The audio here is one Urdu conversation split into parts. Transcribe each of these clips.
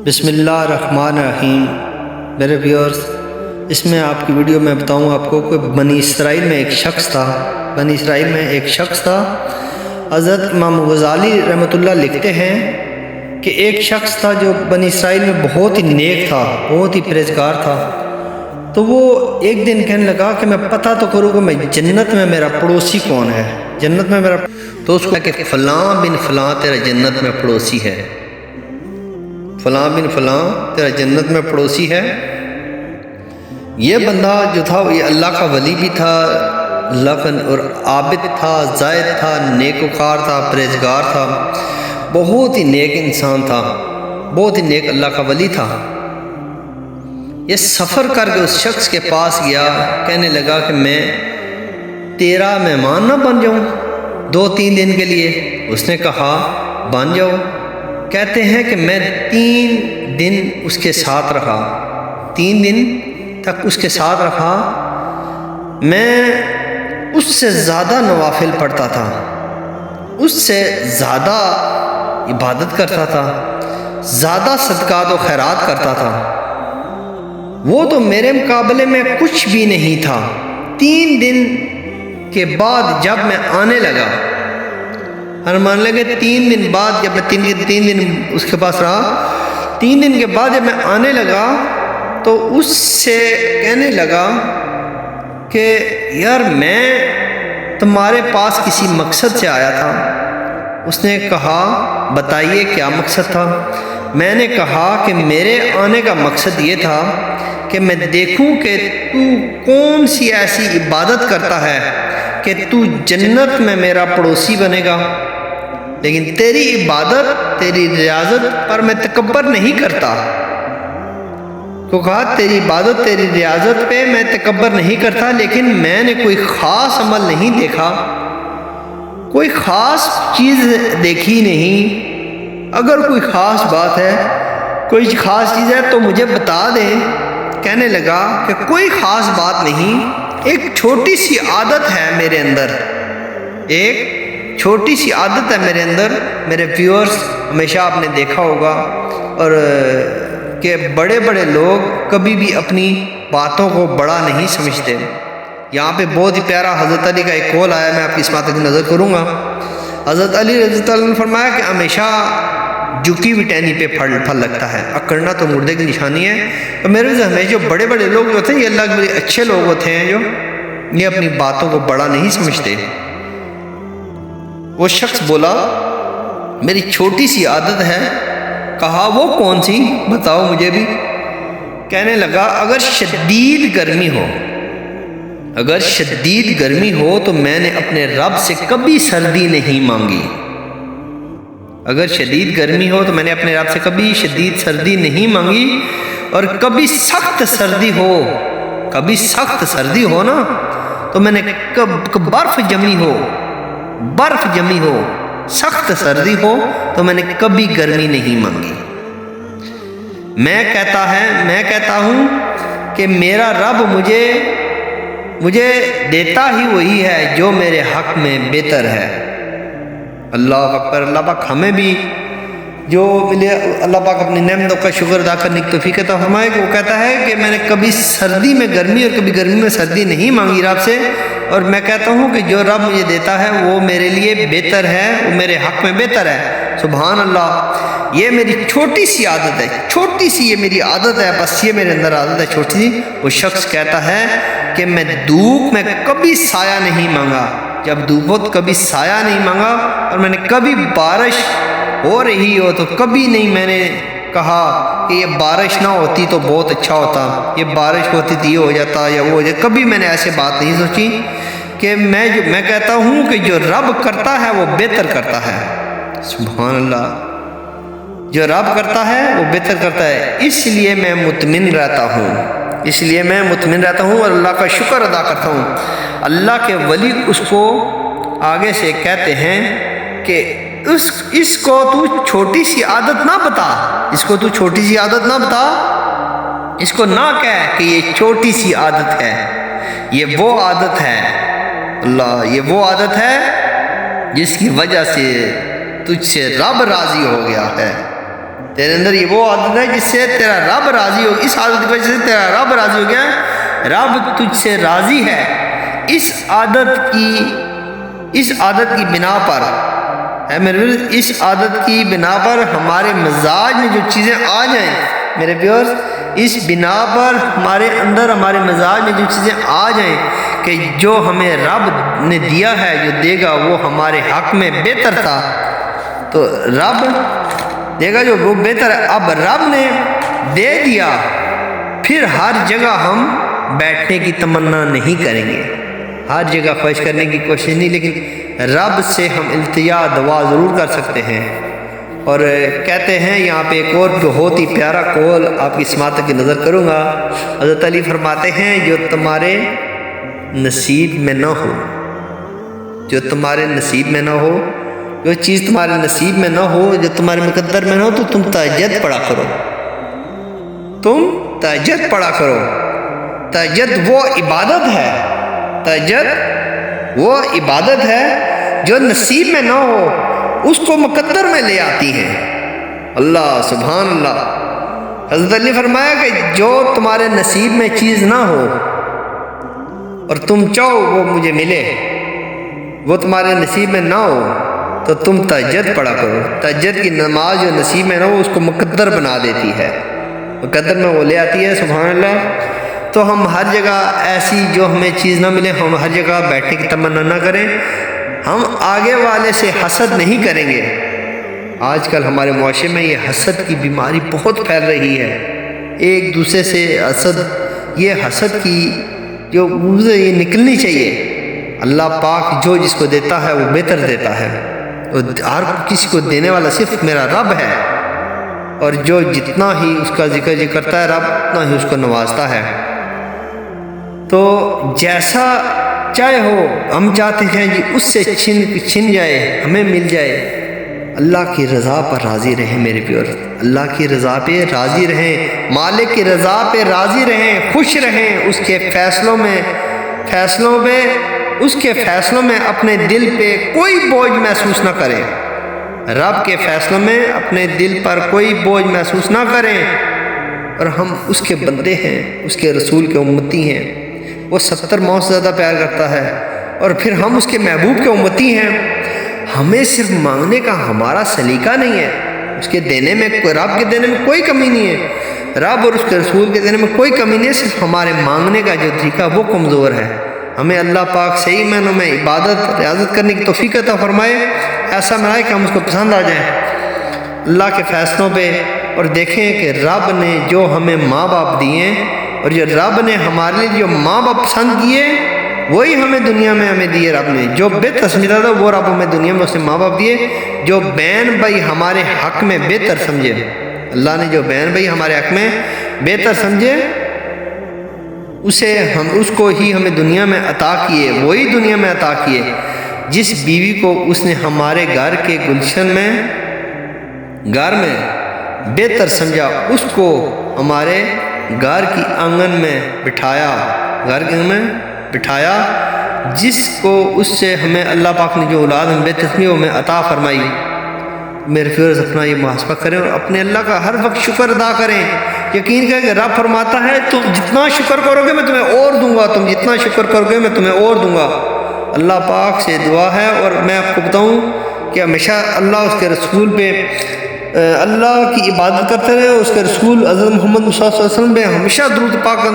بسم اللہ الرحمن الرحیم۔ میرے ویورز، اس میں آپ کی ویڈیو میں بتاؤں آپ کو کہ بنی اسرائیل میں ایک شخص تھا حضرت امام غزالی رحمۃ اللہ لکھتے ہیں کہ ایک شخص تھا جو بنی اسرائیل میں بہت ہی نیک تھا، بہت ہی پرہیزگار تھا۔ تو وہ ایک دن کہنے لگا کہ میں پتہ تو کروں کہ میں جنت میں میرا پڑوسی کون ہے، جنت میں میرا تو اس کو کہ فلاں بن فلاں تیرا جنت میں پڑوسی ہے، فلاں بن فلاں تیرا جنت میں پڑوسی ہے۔ یہ بندہ جو تھا یہ اللہ کا ولی بھی تھا، اللہ کا اور عابد تھا، زاہد تھا، نیکوکار تھا، پرہیزگار تھا، بہت ہی نیک انسان تھا، بہت ہی نیک اللہ کا ولی تھا۔ یہ سفر کر کے اس شخص کے پاس گیا، کہنے لگا کہ میں تیرا مہمان نہ بن جاؤں 2-3 دن کے لیے؟ اس نے کہا بن جاؤ۔ کہتے ہیں کہ میں 3 دن اس کے ساتھ رہا، 3 دن تک اس کے ساتھ رہا۔ میں اس سے زیادہ نوافل پڑھتا تھا، اس سے زیادہ عبادت کرتا تھا، زیادہ صدقات و خیرات کرتا تھا۔ وہ تو میرے مقابلے میں کچھ بھی نہیں تھا۔ 3 دن کے بعد جب میں آنے لگا، اور مان لگے 3 دن بعد جب میں 3 دن اس کے پاس رہا، 3 دن کے بعد جب میں آنے لگا تو اس سے کہنے لگا کہ یار میں تمہارے پاس کسی مقصد سے آیا تھا۔ اس نے کہا بتائیے کیا مقصد تھا؟ میں نے کہا کہ میرے آنے کا مقصد یہ تھا کہ میں دیکھوں کہ تو کون سی ایسی عبادت کرتا ہے کہ تو جنت میں میرا پڑوسی بنے گا، لیکن تیری عبادت، تیری ریاضت پر میں تکبر نہیں کرتا۔ تو کہا تیری عبادت، تیری ریاضت پہ میں تکبر نہیں کرتا، لیکن میں نے کوئی خاص عمل نہیں دیکھا، کوئی خاص چیز دیکھی نہیں۔ اگر کوئی خاص بات ہے، کوئی خاص چیز ہے تو مجھے بتا دیں۔ کہنے لگا کہ کوئی خاص بات نہیں، ایک چھوٹی سی عادت ہے میرے اندر، ایک چھوٹی سی عادت ہے میرے اندر۔ میرے ویورز، ہمیشہ آپ نے دیکھا ہوگا اور کہ بڑے بڑے لوگ کبھی بھی اپنی باتوں کو بڑا نہیں سمجھتے۔ یہاں پہ بہت ہی پیارا حضرت علی کا ایک قول آیا، میں آپ کی اس بات کی نظر کروں گا۔ حضرت علی رضی اللہ عنہ نے فرمایا کہ ہمیشہ جھکی ہوئی ٹہنی پہ پھل لگتا ہے، اکڑنا تو مردے کی نشانی ہے۔ تو میرے ہمیں جو بڑے بڑے لوگ جو ہوتے ہیں، یہ اللہ کے بڑے اچھے لوگ ہوتے ہیں، جو یہ اپنی باتوں کو بڑا نہیں سمجھتے۔ وہ شخص بولا میری چھوٹی سی عادت ہے۔ کہا وہ کون سی؟ بتاؤ مجھے بھی۔ کہنے لگا اگر شدید گرمی ہو، اگر شدید گرمی ہو تو میں نے اپنے رب سے کبھی سردی نہیں مانگی۔ اگر شدید گرمی ہو تو میں نے اپنے رب سے کبھی شدید سردی نہیں مانگی، اور کبھی سخت سردی ہو، کبھی سخت سردی ہو نا تو میں نے برف جمی ہو، سخت سردی ہو تو میں نے کبھی گرمی نہیں مانگی۔ میں کہتا ہوں کہ میرا رب مجھے دیتا ہی وہی ہے جو میرے حق میں بہتر ہے۔ اللہ اکبر۔ اللہ پاک ہمیں بھی جو ملے، اللہ پاک اپنی نعمتوں کا شکر ادا کرنے کی توفیق عطا فرمائے۔ کہ وہ کہتا ہے کہ میں نے کبھی سردی میں گرمی اور کبھی گرمی میں سردی نہیں مانگی رب سے، اور میں کہتا ہوں کہ جو رب مجھے دیتا ہے وہ میرے لیے بہتر ہے، وہ میرے حق میں بہتر ہے۔ سبحان اللہ۔ یہ میری چھوٹی سی عادت ہے، چھوٹی سی یہ میری عادت ہے، بس یہ میرے اندر عادت ہے چھوٹی سی۔ وہ شخص کہتا ہے کہ میں دھوپ میں کبھی سایہ نہیں مانگا، جب دھوپ ہو تو کبھی سایہ نہیں مانگا، اور میں نے کبھی بارش ہو رہی ہو تو کبھی نہیں میں نے کہا کہ یہ بارش نہ ہوتی تو بہت اچھا ہوتا، یہ بارش ہوتی تو یہ ہو جاتا یا وہ ہو جاتا۔ کبھی میں نے ایسے بات نہیں سوچی کہ میں کہتا ہوں کہ جو رب کرتا ہے وہ بہتر کرتا ہے۔ سبحان اللہ۔ جو رب کرتا ہے وہ بہتر کرتا ہے، اس لیے میں مطمئن رہتا ہوں اور اللہ کا شکر ادا کرتا ہوں۔ اللہ کے ولی اس کو آگے سے کہتے ہیں کہ اس کو تو چھوٹی سی عادت نہ بتا، اس کو تو چھوٹی سی عادت نہ بتا، اس کو نہ کہہ کہ یہ چھوٹی سی عادت ہے، یہ وہ عادت ہے اللہ، یہ وہ عادت ہے جس کی وجہ سے تجھ سے رب راضی ہو گیا ہے۔ تیرے اندر یہ وہ عادت ہے جس سے تیرا رب راضی ہو، اس عادت کی وجہ سے تیرا رب راضی ہو گیا، رب تجھ سے راضی ہے۔ اس عادت کی بنا پر ہے میرے ویورز، اس عادت کی بنا پر ہمارے مزاج میں جو چیزیں آ جائیں میرے ویورز، اس بنا پر ہمارے اندر ہمارے مزاج میں جو چیزیں آ جائیں کہ جو ہمیں رب نے دیا ہے، جو دے گا وہ ہمارے حق میں بہتر تھا، تو رب دے گا جو وہ بہتر ہے۔ اب رب نے دے دیا، پھر ہر جگہ ہم بیٹھنے کی تمنا نہیں کریں گے، ہر جگہ خواہش کرنے کی کوشش نہیں، لیکن رب سے ہم التجا دعا ضرور کر سکتے ہیں۔ اور کہتے ہیں یہاں پہ ایک اور بہت ہی پیارا قول آپ کی سماعت کی نظر کروں گا۔ حضرت علی فرماتے ہیں جو تمہارے نصیب میں نہ ہو، جو تمہارے نصیب میں نہ ہو، جو چیز تمہارے نصیب میں نہ ہو، جو تمہارے مقدر میں نہ ہو، تو تم تہجد پڑھا کرو، تم تہجد پڑھا کرو۔ تہجد وہ عبادت ہے، تہجد وہ عبادت ہے جو نصیب میں نہ ہو اس کو مقدر میں لے آتی ہے۔ اللہ سبحان اللہ۔ حضرت علی فرمایا کہ جو تمہارے نصیب میں چیز نہ ہو اور تم چاہو وہ مجھے ملے، وہ تمہارے نصیب میں نہ ہو، تو تم تہجد پڑھا کرو۔ تہجد کی نماز جو نصیب میں نہ ہو اس کو مقدر بنا دیتی ہے، مقدر میں وہ لے آتی ہے۔ سبحان اللہ۔ تو ہم ہر جگہ ایسی جو ہمیں چیز نہ ملے، ہم ہر جگہ بیٹھنے کی تمنا نہ کریں، ہم آگے والے سے حسد نہیں کریں گے۔ آج کل ہمارے معاشرے میں یہ حسد کی بیماری بہت پھیل رہی ہے، ایک دوسرے سے حسد، یہ حسد کی جو یہ نکلنی چاہیے۔ اللہ پاک جو جس کو دیتا ہے وہ بہتر دیتا ہے، ہر کسی کو دینے والا صرف میرا رب ہے، اور جو جتنا ہی اس کا ذکر کرتا ہے رب اتنا ہی اس کو نوازتا ہے۔ تو جیسا چاہے ہو، ہم چاہتے ہیں جی اس سے چھن جائے، ہمیں مل جائے۔ اللہ کی رضا پر راضی رہیں میرے پیور، اللہ کی رضا پہ راضی رہیں، مالک کی رضا پہ راضی رہیں، خوش رہیں، اس کے فیصلوں پہ اس کے فیصلوں میں اپنے دل پہ کوئی بوجھ محسوس نہ کریں، رب کے فیصلوں میں اپنے دل پر کوئی بوجھ محسوس نہ کریں۔ اور ہم اس کے بندے ہیں، اس کے رسول کے امتی ہیں، وہ 70 موت سے زیادہ پیار کرتا ہے، اور پھر ہم اس کے محبوب کے امتی ہیں۔ ہمیں صرف مانگنے کا ہمارا سلیقہ نہیں ہے، اس کے دینے میں رب کے دینے میں کوئی کمی نہیں ہے، رب اور اس کے رسول کے دینے میں کوئی کمی نہیں ہے، صرف ہمارے مانگنے کا جو طریقہ وہ کمزور ہے۔ ہمیں اللہ پاک صحیح معنوں میں عبادت ریاضت کرنے کی توفیق عطا فرمائے، ایسا بنائے کہ ہم اس کو پسند آ جائیں اللہ کے فیصلوں پہ۔ اور دیکھیں کہ رب نے جو ہمیں ماں باپ دیے، اور جو رب نے ہمارے لیے جو ماں باپ پسند کیے وہی ہمیں دنیا میں ہمیں دیے۔ رب نے جو بہتر سمجھتا تھا وہ رب ہمیں دنیا میں اس نے ماں باپ دیے، جو بہن بھائی ہمارے حق میں بہتر سمجھے، اللہ نے جو بہن بھائی ہمارے حق میں بہتر سمجھے اس کو ہی ہمیں دنیا میں عطا کیے، وہی دنیا میں عطا کیے۔ جس بیوی کو اس نے ہمارے گھر کے گلشن میں گھر میں بہتر سمجھا، اس کو ہمارے گھر کی آنگن میں بٹھایا، گھر کے آنگن میں بٹھایا، جس کو اس سے ہمیں اللہ پاک نے جو اولاد ہمیں بہتر سمجھی وہ ہمیں عطا فرمائی۔ میرے فیورز اپنا یہ محاسبہ کریں اور اپنے اللہ کا ہر وقت شکر ادا کریں۔ یقین کریں کہ رب فرماتا ہے تم جتنا شکر کرو گے میں تمہیں اور دوں گا، تم جتنا شکر کرو گے میں تمہیں اور دوں گا۔ اللہ پاک سے دعا ہے، اور میں آپ کو بتاؤں کہ ہمیشہ اللہ اس کے رسول پہ اللہ کی عبادت کرتے رہے، اس کے رسول حضرت محمد صلی اللہ علیہ وسلم پہ ہمیشہ درود پاک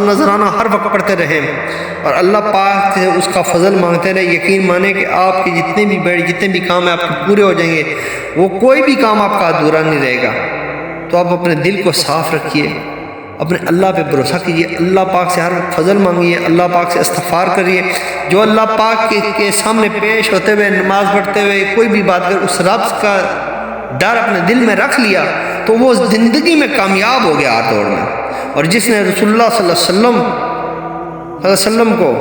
نذرانہ ہر وقت پڑھتے رہے، اور اللہ پاک سے اس کا فضل مانگتے رہے۔ یقین مانیں کہ آپ کے جتنے بھی کام ہیں آپ کے پورے ہو جائیں گے، وہ کوئی بھی کام آپ کا ادھورا نہیں رہے گا۔ تو آپ اپنے دل کو صاف رکھیے، اپنے اللہ پہ بھروسہ کیجیے، اللہ پاک سے ہر وقت فضل مانگیے، اللہ پاک سے استغفار کریے۔ جو اللہ پاک کے سامنے پیش ہوتے ہوئے، نماز پڑھتے ہوئے کوئی بھی بات کر اس رب کا ڈر اپنے دل میں رکھ لیا تو وہ زندگی میں کامیاب ہو گیا ہر دور میں۔ اور جس نے رسول اللہ صلی اللہ علیہ وسلم کو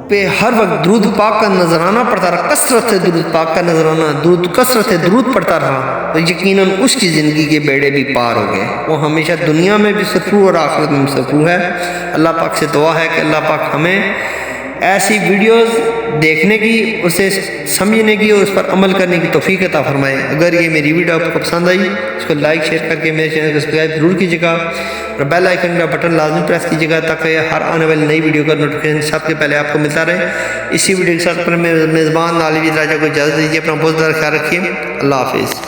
پہ ہر وقت درود پاک کا نذرانہ پڑھتا رہا، کثرت سے درود پاک کا نذرانہ کثرت سے درود پڑھتا رہا، تو یقیناً اس کی زندگی کے بیڑے بھی پار ہو گئے، وہ ہمیشہ دنیا میں بھی سرفراز اور آخرت میں بھی سرفراز ہے۔ اللہ پاک سے دعا ہے کہ اللہ پاک ہمیں ایسی ویڈیوز دیکھنے کی، اسے سمجھنے کی اور اس پر عمل کرنے کی توفیق عطا فرمائے۔ اگر یہ میری ویڈیو آپ کو پسند آئی اس کو لائک شیئر کر کے میرے چینل کو سبسکرائب ضرور کیجیے گا اور بیل آئیکن کا بٹن لازمی پریس کیجیے گا تاکہ ہر آنے والی نئی ویڈیو کا نوٹیفیکیشن سب سے پہلے آپ کو ملتا رہے۔ اسی ویڈیو کے ساتھ پر میزبان نالی راجہ کو اجازت دیجیے، اپنا بہت زیادہ خیال رکھیے۔ اللہ حافظ۔